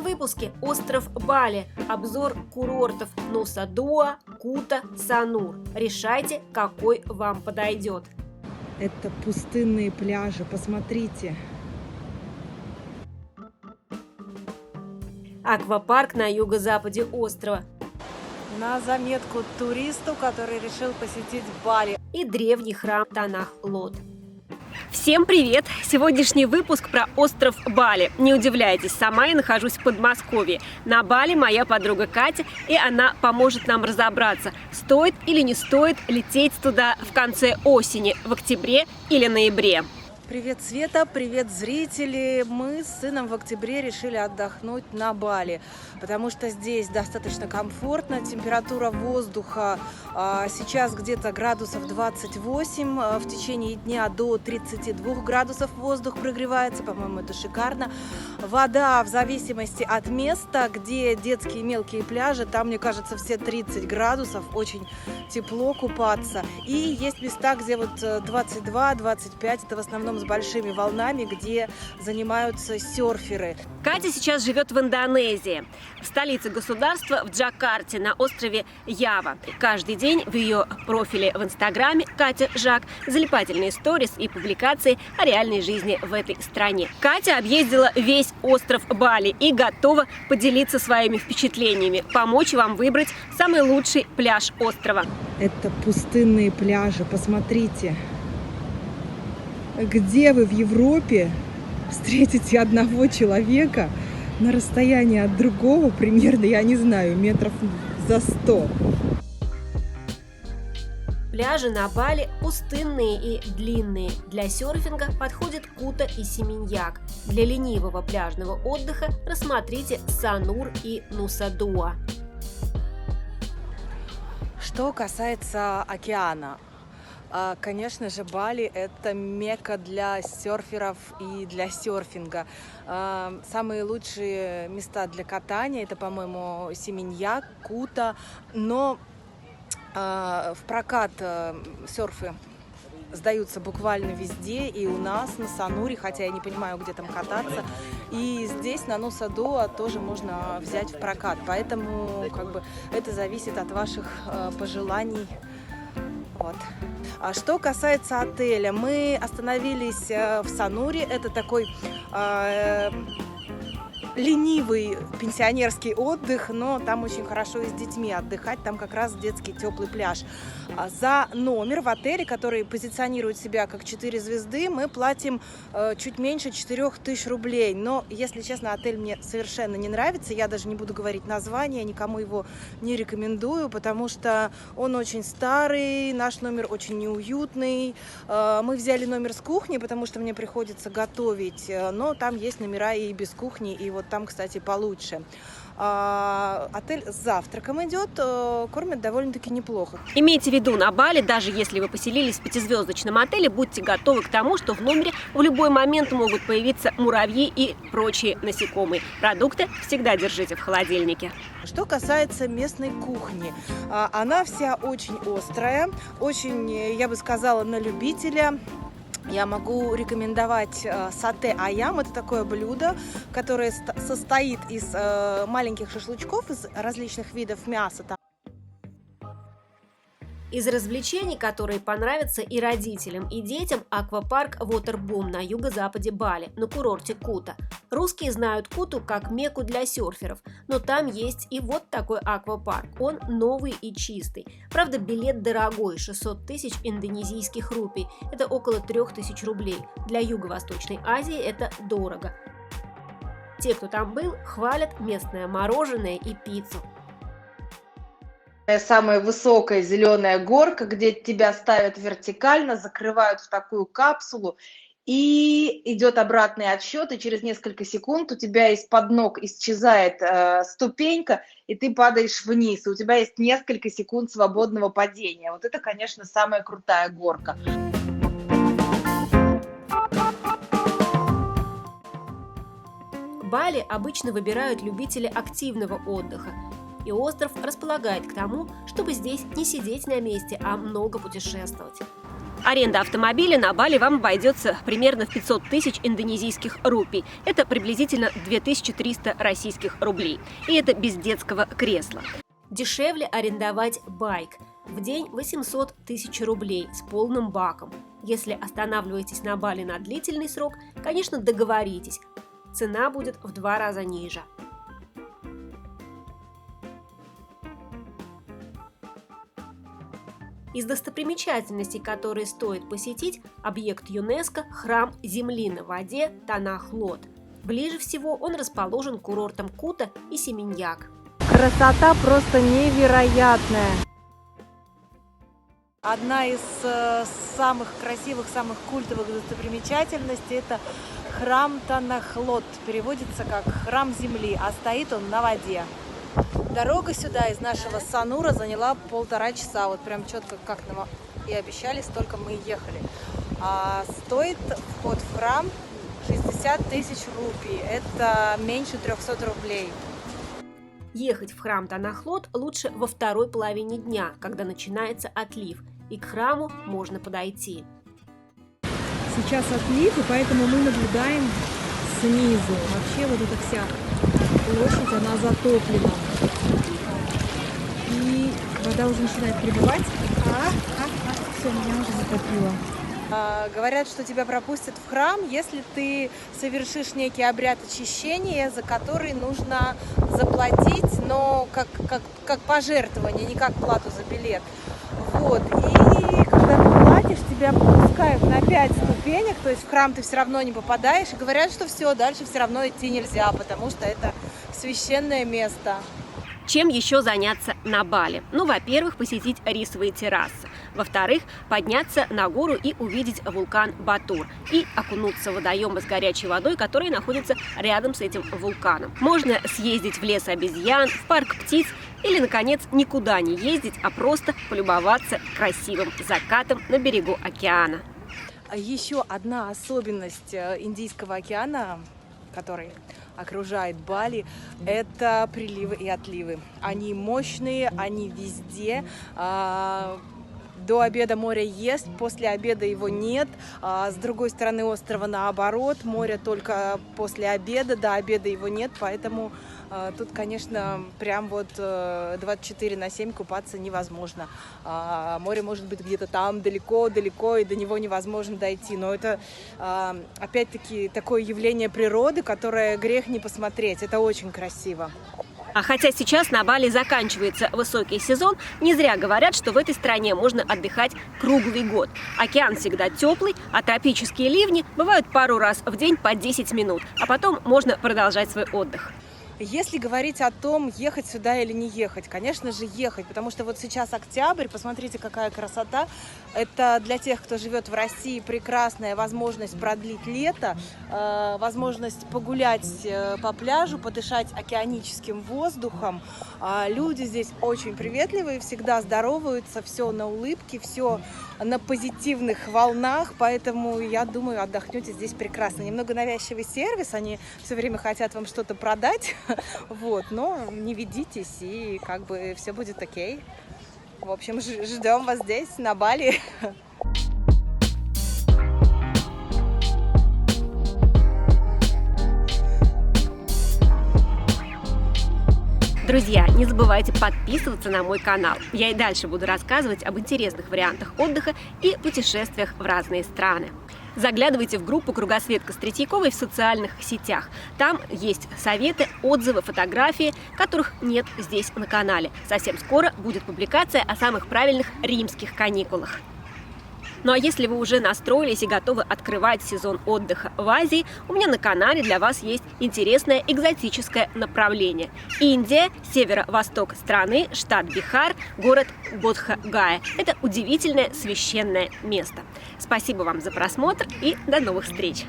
этом выпуске остров Бали, обзор курортов Нуса Дуа, Кута, Санур. Решайте, какой вам подойдет. Это пустынные пляжи, посмотрите. Аквапарк на юго-западе острова. На заметку туристу, который решил посетить Бали. И древний храм Танах-Лот. Всем привет! Сегодняшний выпуск про остров Бали. Не удивляйтесь, сама я нахожусь в Подмосковье. На Бали моя подруга Катя, и она поможет нам разобраться, стоит или не стоит лететь туда в конце осени, в октябре или ноябре. Привет, Света, привет, зрители! Мы с сыном в октябре решили отдохнуть на Бали, потому что здесь достаточно комфортно, температура воздуха сейчас где-то градусов 28, в течение дня до 32 градусов воздух прогревается, по-моему, это шикарно. Вода в зависимости от места, где детские мелкие пляжи, там, мне кажется, все 30 градусов, очень тепло купаться. И есть места, где вот 22-25, это в основном с большими волнами, где занимаются серферы. Катя сейчас живет в Индонезии, в столице государства, в Джакарте, на острове Ява. Каждый день в ее профиле в Инстаграме Катя Жак залипательные сторис и публикации о реальной жизни в этой стране. Катя объездила весь остров Бали и готова поделиться своими впечатлениями, помочь вам выбрать самый лучший пляж острова. Это пустынные пляжи, посмотрите. Где вы в Европе встретите одного человека на расстоянии от другого примерно, я не знаю, метров за 100? Пляжи на Бали пустынные и длинные. Для серфинга подходят Кута и Семиньяк. Для ленивого пляжного отдыха рассмотрите Санур и Нуса Дуа. Что касается океана, конечно же, Бали – это мекка для серферов и для серфинга. Самые лучшие места для катания – это, по-моему, Семиньяк, Кута, но в прокат серфы сдаются буквально везде, и у нас на Сануре, хотя я не понимаю, где там кататься, и здесь на Нуса Дуа тоже можно взять в прокат, поэтому это зависит от ваших пожеланий. Вот. А что касается отеля, мы остановились в Сануре, это такой ленивый пенсионерский отдых, но там очень хорошо и с детьми отдыхать, там как раз детский теплый пляж. За номер в отеле, который позиционирует себя как 4 звезды, мы платим чуть меньше 4000 рублей. Но, если честно, отель мне совершенно не нравится, я даже не буду говорить название, никому его не рекомендую, потому что он очень старый, наш номер очень неуютный. Мы взяли номер с кухней, потому что мне приходится готовить, но там есть номера и без кухни, и вот там, кстати, получше. Отель с завтраком идет, кормят довольно-таки неплохо. Имейте в виду, на Бали, даже если вы поселились в 5-звездочном отеле, будьте готовы к тому, что в номере в любой момент могут появиться муравьи и прочие насекомые. Продукты всегда держите в холодильнике. Что касается местной кухни, она вся очень острая, очень, я бы сказала, на любителя. Я могу рекомендовать сате аям. Это такое блюдо, которое состоит из маленьких шашлычков, из различных видов мяса. Из развлечений, которые понравятся и родителям, и детям, аквапарк Waterboom на юго-западе Бали, на курорте Кута. Русские знают Куту как мекку для серферов, но там есть и вот такой аквапарк. Он новый и чистый. Правда, билет дорогой – 600 тысяч индонезийских рупий. Это около 3000 рублей. Для Юго-Восточной Азии это дорого. Те, кто там был, хвалят местное мороженое и пиццу. Самая высокая зеленая горка, где тебя ставят вертикально, закрывают в такую капсулу, и идет обратный отсчет, и через несколько секунд у тебя из-под ног исчезает ступенька, и ты падаешь вниз, и у тебя есть несколько секунд свободного падения. Вот это, конечно, самая крутая горка. Бали обычно выбирают любители активного отдыха. И остров располагает к тому, чтобы здесь не сидеть на месте, а много путешествовать. Аренда автомобиля на Бали вам обойдется примерно в 500 тысяч индонезийских рупий. Это приблизительно 2300 российских рублей. И это без детского кресла. Дешевле арендовать байк. В день 800 тысяч рублей с полным баком. Если останавливаетесь на Бали на длительный срок, конечно, договоритесь. Цена будет в 2 раза ниже. Из достопримечательностей, которые стоит посетить, объект ЮНЕСКО – храм Земли на воде Танах-Лот. Ближе всего он расположен к курортам Кута и Семеньяк. Красота просто невероятная. Одна из самых красивых, самых культовых достопримечательностей – это храм Танах-Лот. Переводится как «храм земли», а стоит он на воде. Дорога сюда из нашего Санура заняла 1,5 часа. Вот прям четко, как нам и обещали, столько мы и ехали. А стоит вход в храм 60 тысяч рупий. Это меньше 300 рублей. Ехать в храм Танах-Лот лучше во второй половине дня, когда начинается отлив, и к храму можно подойти. Сейчас отлив, и поэтому мы наблюдаем снизу. Вообще вот эта вся площадь, она затоплена. И вода уже начинает прибывать. Все, меня уже затопило. Говорят, что тебя пропустят в храм, если ты совершишь некий обряд очищения, за который нужно заплатить, но как пожертвование, не как плату за билет. Вот. И когда ты платишь, тебя пропускают на 5 ступенек, то есть в храм ты все равно не попадаешь, и говорят, что все, дальше все равно идти нельзя, потому что это священное место. Чем еще заняться на Бали? Ну, во-первых, посетить рисовые террасы. Во-вторых, подняться на гору и увидеть вулкан Батур. И окунуться в водоемы с горячей водой, которые находятся рядом с этим вулканом. Можно съездить в лес обезьян, в парк птиц или, наконец, никуда не ездить, а просто полюбоваться красивым закатом на берегу океана. Еще одна особенность Индийского океана, который окружает Бали, это приливы и отливы. Они мощные, они везде. До обеда море есть, после обеда его нет. С другой стороны острова наоборот, море только после обеда, до обеда его нет, поэтому тут, конечно, прям вот 24/7 купаться невозможно. Море может быть где-то там далеко-далеко, и до него невозможно дойти. Но это, опять-таки, такое явление природы, которое грех не посмотреть. Это очень красиво. А хотя сейчас на Бали заканчивается высокий сезон, не зря говорят, что в этой стране можно отдыхать круглый год. Океан всегда теплый, а тропические ливни бывают пару раз в день по 10 минут, а потом можно продолжать свой отдых. Если говорить о том, ехать сюда или не ехать, конечно же, ехать, потому что вот сейчас октябрь, посмотрите, какая красота. Это для тех, кто живет в России, прекрасная возможность продлить лето, возможность погулять по пляжу, подышать океаническим воздухом. Люди здесь очень приветливые, всегда здороваются, все на улыбке, все на позитивных волнах, поэтому, я думаю, отдохнете здесь прекрасно. Немного навязчивый сервис, они все время хотят вам что-то продать, вот, но не ведитесь, и как бы все будет окей. В общем, ждем вас здесь, на Бали. Друзья, не забывайте подписываться на мой канал. Я и дальше буду рассказывать об интересных вариантах отдыха и путешествиях в разные страны. Заглядывайте в группу «Кругосветка» с Третьяковой в социальных сетях. Там есть советы, отзывы, фотографии, которых нет здесь на канале. Совсем скоро будет публикация о самых правильных римских каникулах. Ну а если вы уже настроились и готовы открывать сезон отдыха в Азии, у меня на канале для вас есть интересное экзотическое направление. Индия, северо-восток страны, штат Бихар, город Бодх-Гая. Это удивительное священное место. Спасибо вам за просмотр и до новых встреч!